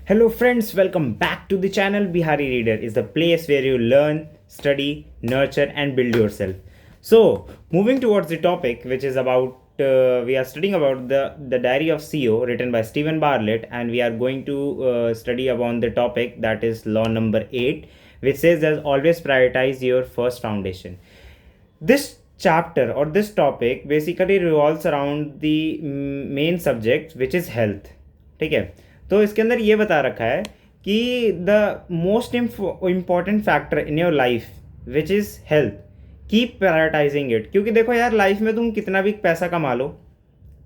Hello, friends, welcome back to the channel. Bihari Reader is the place where you learn, study, nurture, and build yourself. So, moving towards the topic, which is about we are studying about the Diary of CEO written by Stephen Bartlett, and we are going to study about the topic that is law number 8, which says that always prioritize your first foundation. This chapter or this topic basically revolves around the main subject which is health. ठीक है, तो इसके अंदर ये बता रखा है कि the most important factor in your life which is health, keep prioritising it. क्योंकि देखो यार, लाइफ में तुम कितना भी पैसा कमा लो,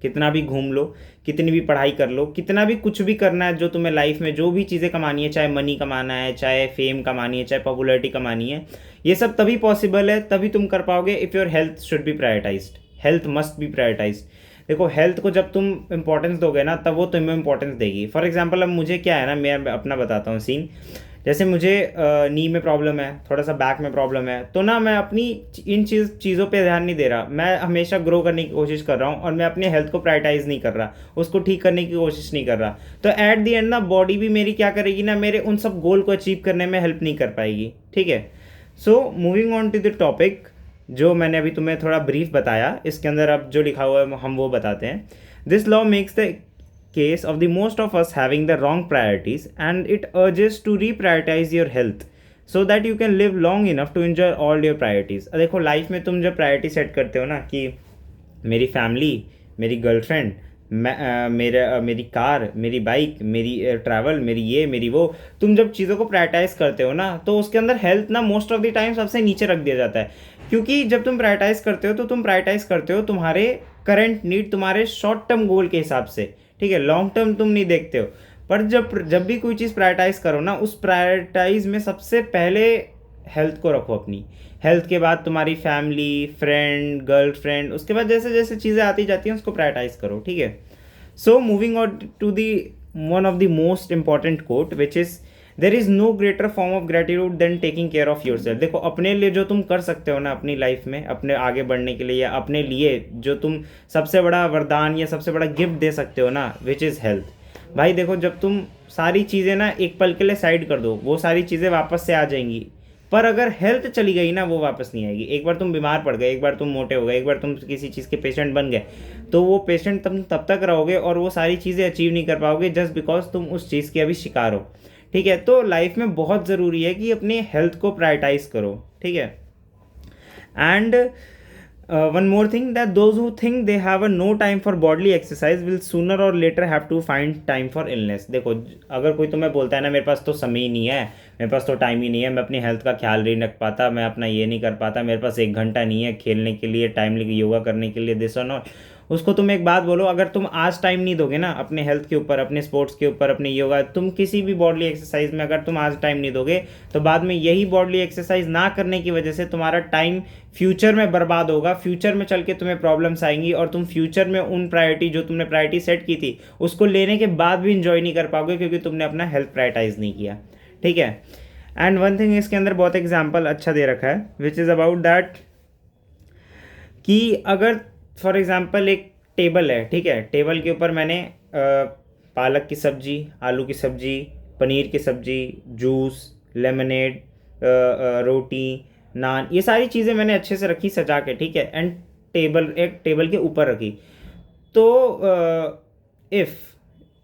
कितना भी घूम लो, कितनी भी पढ़ाई कर लो, कितना भी कुछ भी करना है जो तुम्हें लाइफ में जो भी चीज़ें कमानी है, चाहे मनी कमाना है, चाहे फेम कमानी है, चाहे पॉपुलैरिटी कमानी है, ये सब तभी पॉसिबल है, तभी तुम कर पाओगे if your health should be prioritised. Health must be prioritised. देखो, हेल्थ को जब तुम इंपॉर्टेंस दोगे ना, तब वो तुम्हें इंपॉर्टेंस देगी. फॉर एग्जांपल, अब मुझे क्या है ना, मैं अपना बताता हूँ सीन. जैसे मुझे नी में प्रॉब्लम है, थोड़ा सा बैक में प्रॉब्लम है, तो ना मैं अपनी इन चीज़ों पे ध्यान नहीं दे रहा. मैं हमेशा ग्रो करने की कोशिश कर रहा हूँ और मैं अपने हेल्थ को प्रायोरिटाइज नहीं कर रहा, उसको ठीक करने की कोशिश नहीं कर रहा. तो एट दी एंड ना बॉडी भी मेरी क्या करेगी ना, मेरे उन सब गोल को अचीव करने में हेल्प नहीं कर पाएगी. ठीक है. So moving on to the topic, जो मैंने अभी तुम्हें थोड़ा ब्रीफ बताया, इसके अंदर अब जो लिखा हुआ है हम वो बताते हैं. This law makes the case of the most of us having the wrong priorities, and it urges to reprioritize your health so that you can live long enough to enjoy all your priorities. देखो, life में तुम जब priority set करते हो ना कि मेरी family, मेरी गर्लफ्रेंड, मेरी कार, मेरी बाइक, मेरी ट्रैवल, मेरी ये मेरी वो, तुम जब चीज़ों को प्रायोरिटाइज करते हो ना, तो उसके अंदर हेल्थ ना मोस्ट ऑफ द टाइम सबसे नीचे रख दिया जाता है. क्योंकि जब तुम प्रायोरिटाइज करते हो तो तुम प्रायोरिटाइज करते हो तुम्हारे करंट नीड, तुम्हारे शॉर्ट टर्म गोल के हिसाब से. ठीक है, लॉन्ग टर्म तुम नहीं देखते हो. पर जब भी कोई चीज़ प्रायोरिटाइज करो ना, उस प्रायोरिटाइज में सबसे पहले हेल्थ को रखो अपनी. हेल्थ के बाद तुम्हारी फैमिली, फ्रेंड, गर्लफ्रेंड, उसके बाद जैसे जैसे चीज़ें आती जाती हैं उसको प्रायोरिटाइज करो. ठीक है. So moving on to the one of the most important quote which is there is no greater form of gratitude than taking care of yourself. देखो, अपने लिए जो तुम कर सकते हो ना अपनी लाइफ में, अपने आगे बढ़ने के लिए, या अपने लिए जो तुम सबसे बड़ा वरदान या सबसे बड़ा गिफ्ट दे सकते हो ना, विच इज़ हेल्थ. भाई देखो, जब तुम सारी चीज़ें ना एक पल के लिए साइड कर दो, वो सारी चीज़ें वापस से आ जाएंगी. पर अगर हेल्थ चली गई ना, वो वापस नहीं आएगी. एक बार तुम बीमार पड़ गए, एक बार तुम मोटे हो गए, एक बार तुम किसी चीज़ के पेशेंट बन गए, तो वो पेशेंट तुम तब तक रहोगे और वो सारी चीज़ें अचीव नहीं कर पाओगे जस्ट बिकॉज तुम उस चीज़ के अभी शिकार हो. ठीक है. तो लाइफ में बहुत ज़रूरी है कि अपने हेल्थ को प्रायोरिटाइज करो. ठीक है. And one more thing, that those who think they have a no time for bodily exercise will sooner or later have to find time for illness. देखो, अगर कोई तुम्हें बोलता है ना, मेरे पास तो समय ही नहीं है, मेरे पास तो टाइम ही नहीं है, मैं अपनी हेल्थ का ख्याल नहीं रख पाता, मैं अपना ये नहीं कर पाता, मेरे पास 1 घंटा नहीं है खेलने के लिए, टाइम योगा करने के लिए, दिस और नॉट, उसको तुम एक बात बोलो, अगर तुम आज टाइम नहीं दोगे ना अपने हेल्थ के ऊपर, अपने स्पोर्ट्स के ऊपर, अपने योगा, तुम किसी भी बॉडली एक्सरसाइज में अगर तुम आज टाइम नहीं दोगे, तो बाद में यही बॉडली एक्सरसाइज ना करने की वजह से तुम्हारा टाइम फ्यूचर में बर्बाद होगा. फ्यूचर में चल के तुम्हें प्रॉब्लम्स आएंगी और तुम फ्यूचर में उन प्रायोरिटी जो तुमने प्रायोरिटी सेट की थी उसको लेने के बाद भी इंजॉय नहीं कर पाओगे, क्योंकि तुमने अपना हेल्थ प्रायोरिटाइज नहीं किया. ठीक है. एंड वन थिंग, इसके अंदर बहुत एग्जाम्पल अच्छा दे रखा है विच इज़ अबाउट दैट कि अगर फॉर एग्जाम्पल एक टेबल है. ठीक है. टेबल के ऊपर मैंने पालक की सब्जी, आलू की सब्जी, पनीर की सब्जी, जूस, लेमनेड, रोटी, नान, ये सारी चीज़ें मैंने अच्छे से रखी सजा के. ठीक है. एंड एक टेबल के ऊपर रखी. तो if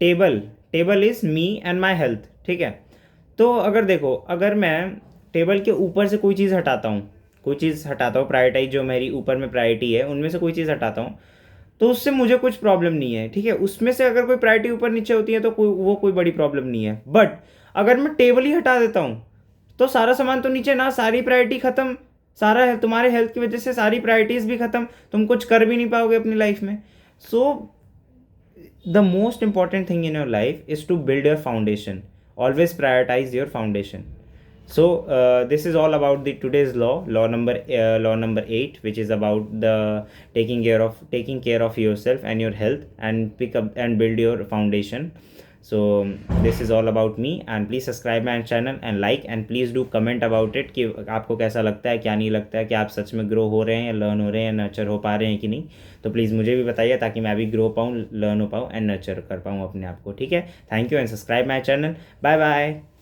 table is me and my health. ठीक है. तो अगर देखो, अगर मैं टेबल के ऊपर से कोई चीज़ हटाता हूँ, प्रायोरिटाइज जो मेरी ऊपर में प्रायोरिटी है उनमें से कोई चीज़ हटाता हूँ, तो उससे मुझे कुछ प्रॉब्लम नहीं है. ठीक है. उसमें से अगर कोई प्रायोरिटी ऊपर नीचे होती है तो कोई बड़ी प्रॉब्लम नहीं है. बट अगर मैं टेबल ही हटा देता हूँ तो सारा सामान तो नीचे ना, सारी प्रायोरिटी ख़त्म, सारा तुम्हारे हेल्थ की वजह से सारी प्रायोरिटीज़ भी ख़त्म, तुम कुछ कर भी नहीं पाओगे अपनी लाइफ में. So the most important thing in your life is to build your foundation. Always prioritize your foundation. So this is all about the today's law number 8, which is about the taking care of yourself and your health, and pick up and build your foundation. So this is all about me and please subscribe my channel and like and please do comment about it कि आपको कैसा लगता है, क्या नहीं लगता है, कि आप सच में ग्रो हो रहे हैं या लर्न हो रहे हैं, नर्चर हो पा रहे हैं कि नहीं। तो प्लीज़ मुझे भी बताइए ताकि मैं भी ग्रो पाऊँ, लर्न हो पाऊँ एंड नर्चर कर पाऊँ अपने आप को। ठीक है, thank you and subscribe my channel. Bye bye.